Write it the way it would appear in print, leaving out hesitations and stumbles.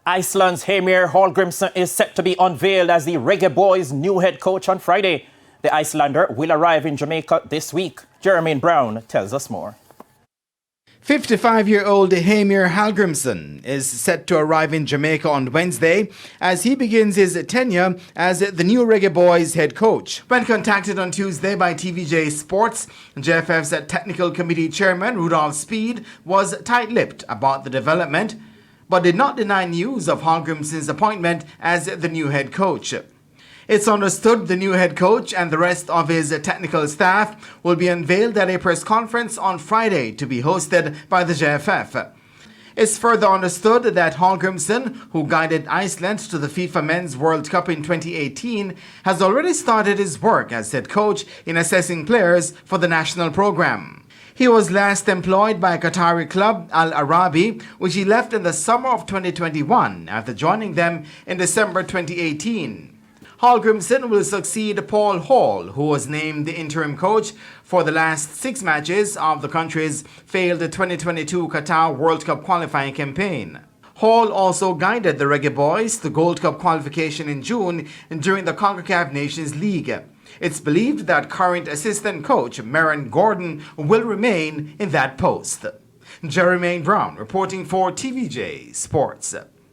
Iceland's Heimir Hallgrimsson is set to be unveiled as the Reggae Boyz' new head coach on Friday. The Icelander will arrive in Jamaica this week. Jermaine Brown tells us more. 55-year-old Heimir Hallgrimsson is set to arrive in Jamaica on Wednesday as he begins his tenure as the new Reggae Boyz head coach. When contacted on Tuesday by TVJ Sports, JFF's technical committee chairman Rudolph Speed was tight-lipped about the development, but did not deny news of Hallgrimsson's appointment as the new head coach. It's understood the new head coach and the rest of his technical staff will be unveiled at a press conference on Friday to be hosted by the JFF. It's further understood that Hallgrimsson, who guided Iceland to the FIFA Men's World Cup in 2018, has already started his work as head coach in assessing players for the national program. He was last employed by Qatari club Al Arabi, which he left in the summer of 2021 after joining them in December 2018. Hallgrimsson will succeed Paul Hall, who was named the interim coach for the last 6 matches of the country's failed 2022 Qatar World Cup qualifying campaign. Hall also guided the Reggae Boyz to Gold Cup qualification in June during the CONCACAF Nations League. It's believed that current assistant coach Merrin Gordon will remain in that post. Jermaine Brown reporting for TVJ Sports.